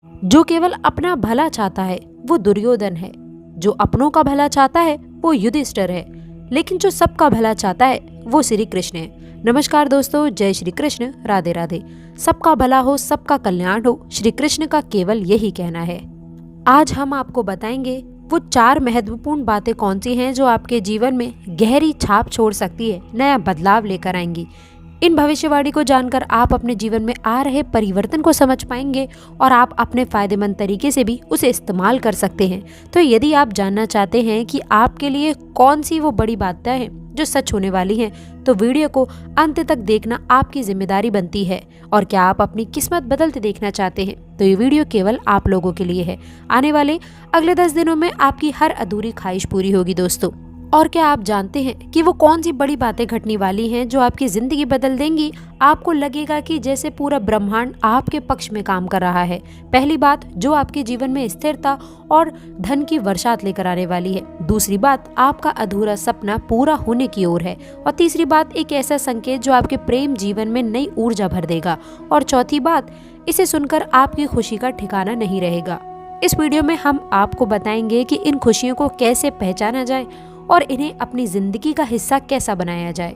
जो केवल अपना भला चाहता है वो दुर्योधन है, जो अपनों का भला चाहता है वो युधिष्ठिर है, लेकिन जो सबका भला चाहता है वो श्री कृष्ण है। नमस्कार दोस्तों, जय श्री कृष्ण, राधे राधे। सबका भला हो, सबका कल्याण हो, श्री कृष्ण का केवल यही कहना है। आज हम आपको बताएंगे वो 4 महत्वपूर्ण बातें कौन सी हैं जो आपके जीवन में गहरी छाप छोड़ सकती है, नया बदलाव लेकर आएंगी। इन भविष्यवाणी को जानकर आप अपने जीवन में आ रहे परिवर्तन को समझ पाएंगे और आप अपने फायदेमंद तरीके से भी उसे इस्तेमाल कर सकते हैं। तो यदि आप जानना चाहते हैं कि आपके लिए कौन सी वो बड़ी बातें हैं जो सच होने वाली हैं, तो वीडियो को अंत तक देखना आपकी जिम्मेदारी बनती है। और क्या आप अपनी किस्मत बदलते देखना चाहते हैं, तो ये वीडियो केवल आप लोगों के लिए है। आने वाले अगले 10 दिनों में आपकी हर अधूरी ख्वाहिश पूरी होगी दोस्तों। और क्या आप जानते हैं कि वो कौन सी बड़ी बातें घटने वाली हैं जो आपकी जिंदगी बदल देंगी। आपको लगेगा कि जैसे पूरा ब्रह्मांड आपके पक्ष में काम कर रहा है। पहली बात, जो आपके जीवन में स्थिरता और धन की वर्षात लेकर आने वाली है। दूसरी बात, आपका अधूरा सपना पूरा होने की ओर है। और तीसरी बात, एक ऐसा संकेत जो आपके प्रेम जीवन में नई ऊर्जा भर देगा। और चौथी बात, इसे सुनकर आपकी खुशी का ठिकाना नहीं रहेगा। इस वीडियो में हम आपको बताएंगे कि इन खुशियों को कैसे पहचाना जाए और इन्हें अपनी जिंदगी का हिस्सा कैसा बनाया जाए।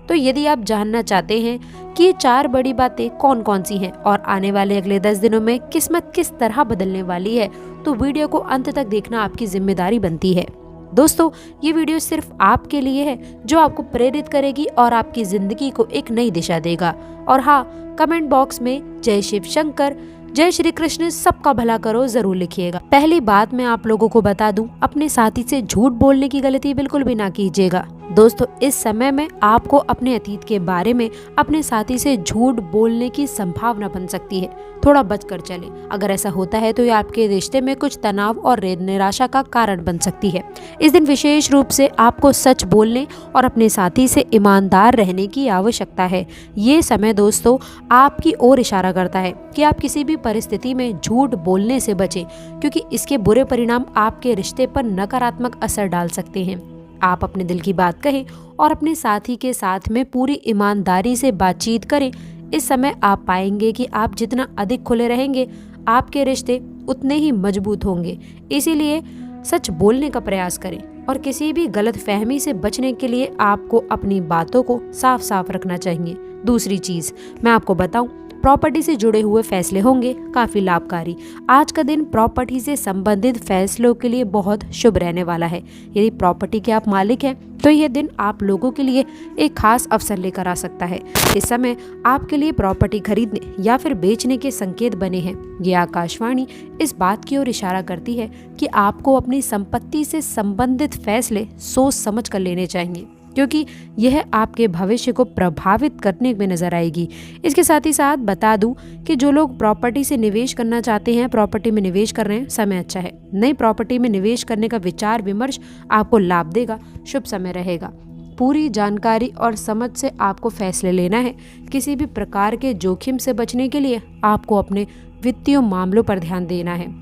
तो यदि आप जानना चाहते हैं कि ये 4 बड़ी बातें कौन कौन सी हैं और आने वाले अगले 10 दिनों में किस्मत किस तरह बदलने वाली है, तो वीडियो को अंत तक देखना आपकी जिम्मेदारी बनती है। दोस्तों, ये वीडियो सिर्फ आपके लिए है, जो आपको प्रेरित करेगी और आपकी जिंदगी को एक नई दिशा देगा। और हाँ, कमेंट बॉक्स में जय शिव शंकर, जय श्री कृष्ण, सबका भला करो जरूर लिखिएगा। पहली बात मैं आप लोगों को बता दूं, अपने साथी से झूठ बोलने की गलती बिल्कुल भी ना कीजिएगा। दोस्तों, इस समय में आपको अपने अतीत के बारे में अपने साथी से झूठ बोलने की संभावना बन सकती है। थोड़ा बचकर चलें। अगर ऐसा होता है तो ये आपके रिश्ते में कुछ तनाव और निराशा का कारण बन सकती है। इस दिन विशेष रूप से आपको सच बोलने और अपने साथी से ईमानदार रहने की आवश्यकता है। ये समय दोस्तों आपकी ओर इशारा करता है कि आप किसी भी परिस्थिति में झूठ बोलने से बचें, क्योंकि इसके बुरे परिणाम आपके रिश्ते पर नकारात्मक असर डाल सकते हैं। आप अपने दिल की बात कहें और अपने साथी के साथ में पूरी ईमानदारी से बातचीत करें। इस समय आप पाएंगे कि आप जितना अधिक खुले रहेंगे, आपके रिश्ते उतने ही मजबूत होंगे। इसीलिए सच बोलने का प्रयास करें और किसी भी गलतफहमी से बचने के लिए आपको अपनी बातों को साफ साफ रखना चाहिए। दूसरी चीज मैं आपको बताऊं, प्रॉपर्टी से जुड़े हुए फैसले होंगे काफी लाभकारी। आज का दिन प्रॉपर्टी से संबंधित फैसलों के लिए बहुत शुभ रहने वाला है। यदि प्रॉपर्टी के आप मालिक हैं तो यह दिन आप लोगों के लिए एक खास अवसर लेकर आ सकता है। इस समय आपके लिए प्रॉपर्टी खरीदने या फिर बेचने के संकेत बने हैं। ये आकाशवाणी इस बात की ओर इशारा करती है कि आपको अपनी संपत्ति से संबंधित फैसले सोच समझ कर लेने चाहिए, क्योंकि यह आपके भविष्य को प्रभावित करने में नजर आएगी। इसके साथ ही साथ बता दूं कि जो लोग प्रॉपर्टी से निवेश करना चाहते हैं, प्रॉपर्टी में निवेश कर रहे हैं, समय अच्छा है। नई प्रॉपर्टी में निवेश करने का विचार विमर्श आपको लाभ देगा, शुभ समय रहेगा। पूरी जानकारी और समझ से आपको फैसले लेना है। किसी भी प्रकार के जोखिम से बचने के लिए आपको अपने वित्तीय मामलों पर ध्यान देना है।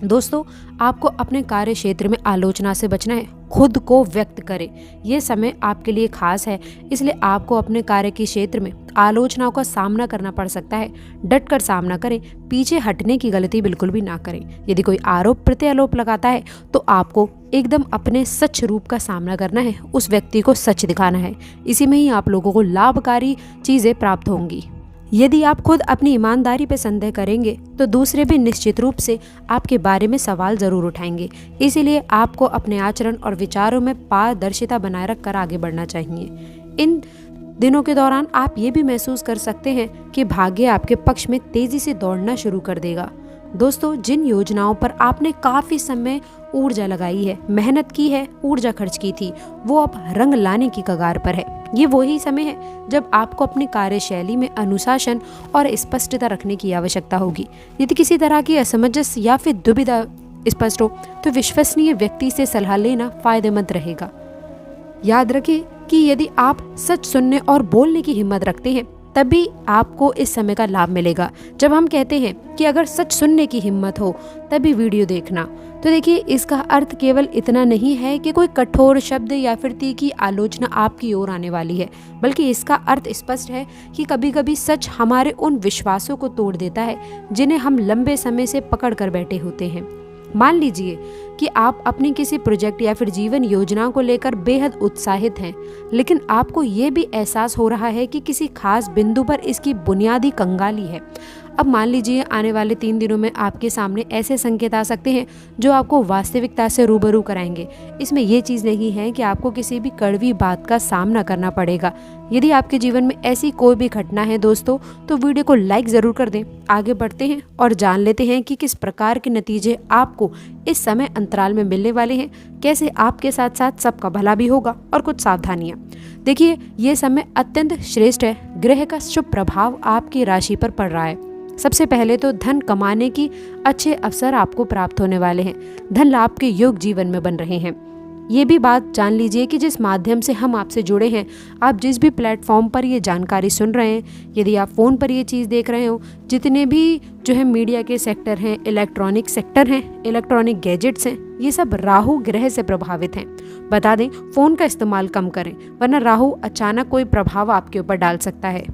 दोस्तों, आपको अपने कार्य क्षेत्र में आलोचना से बचना है। खुद को व्यक्त करें। ये समय आपके लिए खास है, इसलिए आपको अपने कार्य के क्षेत्र में आलोचनाओं का सामना करना पड़ सकता है। डटकर सामना करें, पीछे हटने की गलती बिल्कुल भी ना करें। यदि कोई आरोप प्रत्यारोप लगाता है तो आपको एकदम अपने सच रूप का सामना करना है, उस व्यक्ति को सच दिखाना है। इसी में ही आप लोगों को लाभकारी चीजें प्राप्त होंगी। यदि आप खुद अपनी ईमानदारी पर संदेह करेंगे तो दूसरे भी निश्चित रूप से आपके बारे में सवाल जरूर उठाएंगे। इसीलिए आपको अपने आचरण और विचारों में पारदर्शिता बनाए रखकर आगे बढ़ना चाहिए। इन दिनों के दौरान आप ये भी महसूस कर सकते हैं कि भाग्य आपके पक्ष में तेजी से दौड़ना शुरू कर देगा। दोस्तों, जिन योजनाओं पर आपने काफी समय ऊर्जा लगाई है, मेहनत की है, ऊर्जा खर्च की थी, वो अब रंग लाने की कगार पर है। ये वही समय है जब आपको अपनी कार्यशैली में अनुशासन और स्पष्टता रखने की आवश्यकता होगी। यदि किसी तरह की असमंजस या फिर दुविधा स्पष्ट हो तो विश्वसनीय व्यक्ति से सलाह लेना फायदेमंद रहेगा। याद रखें कि यदि आप सच सुनने और बोलने की हिम्मत रखते हैं तभी आपको इस समय का लाभ मिलेगा। जब हम कहते हैं कि अगर सच सुनने की हिम्मत हो तभी वीडियो देखना, तो देखिए इसका अर्थ केवल इतना नहीं है कि कोई कठोर शब्द या फिर तीखी आलोचना आपकी ओर आने वाली है, बल्कि इसका अर्थ स्पष्ट है कि कभी कभी सच हमारे उन विश्वासों को तोड़ देता है जिन्हें हम लंबे समय से पकड़ कर बैठे होते हैं। मान लीजिए कि आप अपनी किसी प्रोजेक्ट या फिर जीवन योजना को लेकर बेहद उत्साहित हैं, लेकिन आपको ये भी एहसास हो रहा है कि किसी खास बिंदु पर इसकी बुनियादी कंगाली है। अब मान लीजिए आने वाले 3 दिनों में आपके सामने ऐसे संकेत आ सकते हैं जो आपको वास्तविकता से रूबरू कराएंगे। इसमें यह चीज़ नहीं है कि आपको किसी भी कड़वी बात का सामना करना पड़ेगा। यदि आपके जीवन में ऐसी कोई भी घटना है दोस्तों, तो वीडियो को लाइक ज़रूर कर दें। आगे बढ़ते हैं और जान लेते हैं कि किस प्रकार के नतीजे आपको इस समय अंतराल में मिलने वाले हैं, कैसे आपके साथ साथ सबका भला भी होगा और कुछ सावधानियाँ। देखिए ये समय अत्यंत श्रेष्ठ है। ग्रह का शुभ प्रभाव आपकी राशि पर पड़ रहा है। सबसे पहले तो धन कमाने की अच्छे अवसर आपको प्राप्त होने वाले हैं। धन लाभ के योग जीवन में बन रहे हैं। ये भी बात जान लीजिए कि जिस माध्यम से हम आपसे जुड़े हैं, आप जिस भी प्लेटफॉर्म पर ये जानकारी सुन रहे हैं, यदि आप फ़ोन पर ये चीज़ देख रहे हो, जितने भी जो है मीडिया के सेक्टर हैं, इलेक्ट्रॉनिक सेक्टर हैं, इलेक्ट्रॉनिक गैजेट्स हैं, ये सब राहु ग्रह से प्रभावित हैं। बता दें फ़ोन का इस्तेमाल कम करें, वरना राहु अचानक कोई प्रभाव आपके ऊपर डाल सकता है।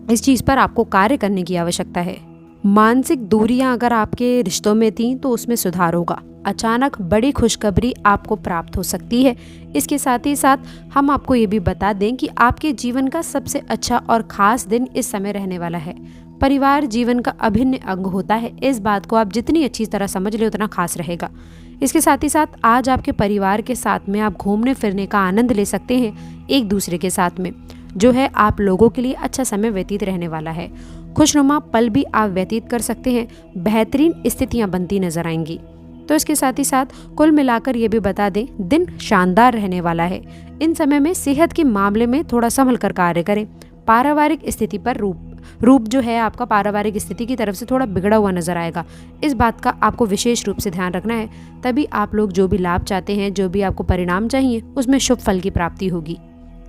इस चीज़ पर आपको कार्य करने की आवश्यकता है। मानसिक दूरियां अगर आपके रिश्तों में थीं तो उसमें सुधार होगा। अचानक बड़ी खुशखबरी आपको प्राप्त हो सकती है। इसके साथ ही साथ हम आपको ये भी बता दें कि आपके जीवन का सबसे अच्छा और ख़ास दिन इस समय रहने वाला है। परिवार जीवन का अभिन्न अंग होता है। इस बात को आप जितनी अच्छी तरह समझ ले उतना खास रहेगा। इसके साथ ही साथ आज आपके परिवार के साथ में आप घूमने फिरने का आनंद ले सकते हैं। एक दूसरे के साथ में जो है आप लोगों के लिए अच्छा समय व्यतीत रहने वाला है। खुशनुमा पल भी आप व्यतीत कर सकते हैं। बेहतरीन स्थितियां बनती नजर आएंगी। तो इसके साथ ही साथ कुल मिलाकर ये भी बता दें दिन शानदार रहने वाला है। इन समय में सेहत के मामले में थोड़ा संभल कर कार्य करें। पारिवारिक स्थिति पर रूप जो है आपका पारिवारिक स्थिति की तरफ से थोड़ा बिगड़ा हुआ नजर आएगा। इस बात का आपको विशेष रूप से ध्यान रखना है, तभी आप लोग जो भी लाभ चाहते हैं, जो भी आपको परिणाम चाहिए, उसमें शुभ फल की प्राप्ति होगी।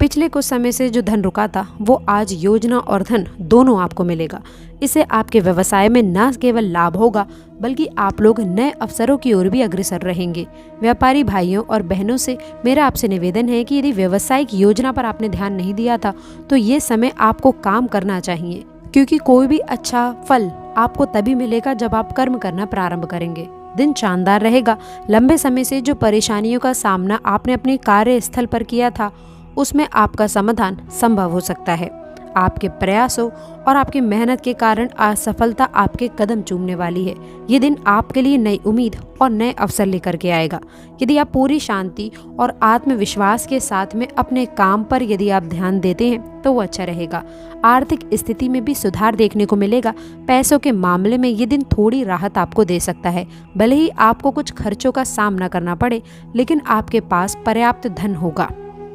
पिछले कुछ समय से जो धन रुका था वो आज योजना और धन दोनों आपको मिलेगा। इससे आपके व्यवसाय में न केवल लाभ होगा बल्कि आप लोग नए अवसरों की ओर भी अग्रसर रहेंगे। व्यापारी भाइयों और बहनों से मेरा आपसे निवेदन है कि यदि व्यावसायिक योजना पर आपने ध्यान नहीं दिया था तो ये समय आपको काम करना चाहिए, क्योंकि कोई भी अच्छा फल आपको तभी मिलेगा जब आप कर्म करना प्रारंभ करेंगे। दिन शानदार रहेगा। लंबे समय से जो परेशानियों का सामना आपने अपने कार्यस्थल पर किया था उसमें आपका समाधान संभव हो सकता है। आपके प्रयासों और आपकी मेहनत के कारण असफलता आपके कदम चूमने वाली है। ये दिन आपके लिए नई उम्मीद और नए अवसर लेकर के आएगा। यदि आप पूरी शांति और आत्मविश्वास के साथ में अपने काम पर यदि आप ध्यान देते हैं तो वो अच्छा रहेगा। आर्थिक स्थिति में भी सुधार देखने को मिलेगा। पैसों के मामले में ये दिन थोड़ी राहत आपको दे सकता है। भले ही आपको कुछ खर्चों का सामना करना पड़े, लेकिन आपके पास पर्याप्त धन होगा।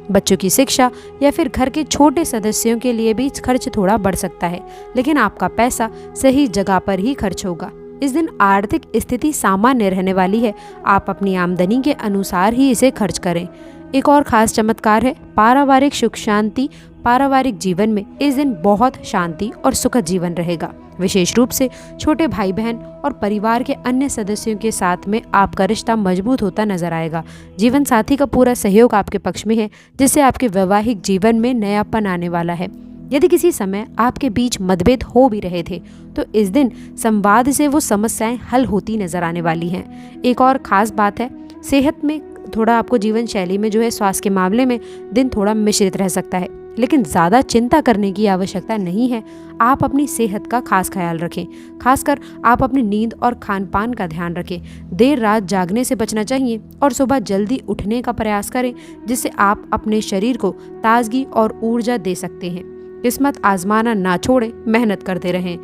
बच्चों की शिक्षा या फिर घर के छोटे सदस्यों के लिए भी खर्च थोड़ा बढ़ सकता है, लेकिन आपका पैसा सही जगह पर ही खर्च होगा। इस दिन आर्थिक स्थिति सामान्य रहने वाली है। आप अपनी आमदनी के अनुसार ही इसे खर्च करें। एक और खास चमत्कार है पारिवारिक सुख शांति। पारिवारिक जीवन में इस दिन बहुत शांति और सुखद जीवन रहेगा। विशेष रूप से छोटे भाई बहन और परिवार के अन्य सदस्यों के साथ में आपका रिश्ता मजबूत होता नजर आएगा। जीवन साथी का पूरा सहयोग आपके पक्ष में है, जिससे आपके वैवाहिक जीवन में नयापन आने वाला है। यदि किसी समय आपके बीच मतभेद हो भी रहे थे तो इस दिन संवाद से वो समस्याएं हल होती नजर आने वाली हैं। एक और खास बात है सेहत में थोड़ा आपको जीवन शैली में जो है स्वास्थ्य के मामले में दिन थोड़ा मिश्रित रह सकता है, लेकिन ज़्यादा चिंता करने की आवश्यकता नहीं है। आप अपनी सेहत का खास ख्याल रखें। खासकर आप अपनी नींद और खान पान का ध्यान रखें। देर रात जागने से बचना चाहिए और सुबह जल्दी उठने का प्रयास करें, जिससे आप अपने शरीर को ताजगी और ऊर्जा दे सकते हैं। किस्मत आजमाना ना छोड़ें, मेहनत करते रहें।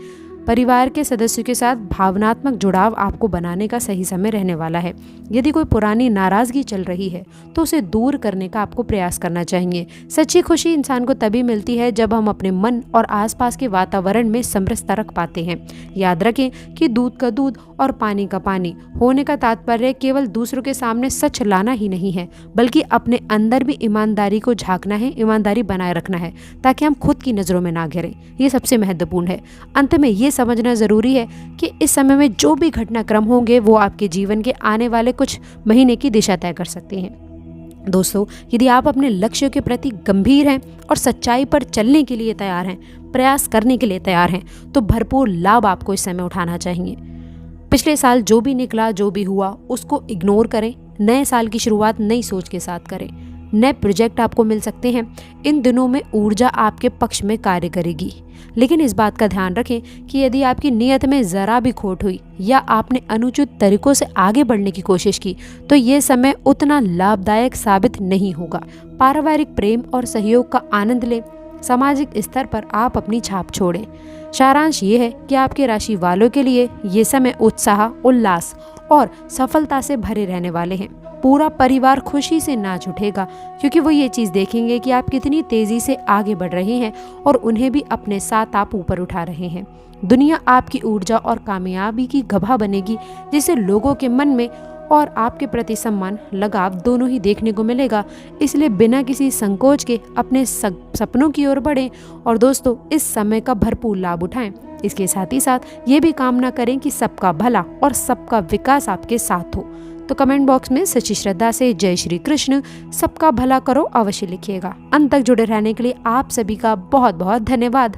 परिवार के सदस्यों के साथ भावनात्मक जुड़ाव आपको बनाने का सही समय रहने वाला है। यदि कोई पुरानी नाराजगी चल रही है तो उसे दूर करने का आपको प्रयास करना चाहिए। सच्ची खुशी इंसान को तभी मिलती है जब हम अपने मन और आसपास के वातावरण में समरसता रख पाते हैं। याद रखें कि दूध का दूध और पानी का पानी होने का तात्पर्य केवल दूसरों के सामने सच लाना ही नहीं है, बल्कि अपने अंदर भी ईमानदारी को झांकना है, ईमानदारी बनाए रखना है, ताकि हम खुद की नज़रों में ना गिरें। ये सबसे महत्वपूर्ण है। अंत में ये समझना ज़रूरी है कि इस समय में जो भी घटनाक्रम होंगे वो आपके जीवन के आने वाले कुछ महीने की दिशा तय कर सकते हैं। दोस्तों, यदि आप अपने लक्ष्य के प्रति गंभीर हैं और सच्चाई पर चलने के लिए तैयार हैं, प्रयास करने के लिए तैयार हैं, तो भरपूर लाभ आपको इस समय उठाना चाहिए। पिछले साल जो भी निकला, जो भी हुआ, उसको इग्नोर करें। नए साल की शुरुआत नई सोच के साथ करें। नए प्रोजेक्ट आपको मिल सकते हैं। इन दिनों में ऊर्जा आपके पक्ष में कार्य करेगी, लेकिन इस बात का ध्यान रखें कि यदि आपकी नीयत में ज़रा भी खोट हुई या आपने अनुचित तरीकों से आगे बढ़ने की कोशिश की तो ये समय उतना लाभदायक साबित नहीं होगा। पारिवारिक प्रेम और सहयोग का आनंद लें। सामाजिक स्तर पर आप अपनी छाप छोड़ें। सारांश ये है कि आपके राशि वालों के लिए ये समय उत्साह, उल्लास और सफलता से भरे रहने वाले हैं। पूरा परिवार खुशी से नाच उठेगा, क्योंकि वो ये चीज़ देखेंगे कि आप कितनी तेज़ी से आगे बढ़ रहे हैं और उन्हें भी अपने साथ आप ऊपर उठा रहे हैं। दुनिया आपकी ऊर्जा और कामयाबी की गवाह बनेगी, जिससे लोगों के मन में और आपके प्रति सम्मान, लगाव दोनों ही देखने को मिलेगा। इसलिए बिना किसी संकोच के अपने सपनों की ओर बढ़ें और दोस्तों, इस समय का भरपूर लाभ उठाएं। इसके साथ ही साथ ये भी कामना करें कि सबका भला और सबका विकास आपके साथ हो। तो कमेंट बॉक्स में सच्ची श्रद्धा से जय श्री कृष्ण, सबका भला करो अवश्य लिखिएगा। अंत तक जुड़े रहने के लिए आप सभी का बहुत बहुत धन्यवाद।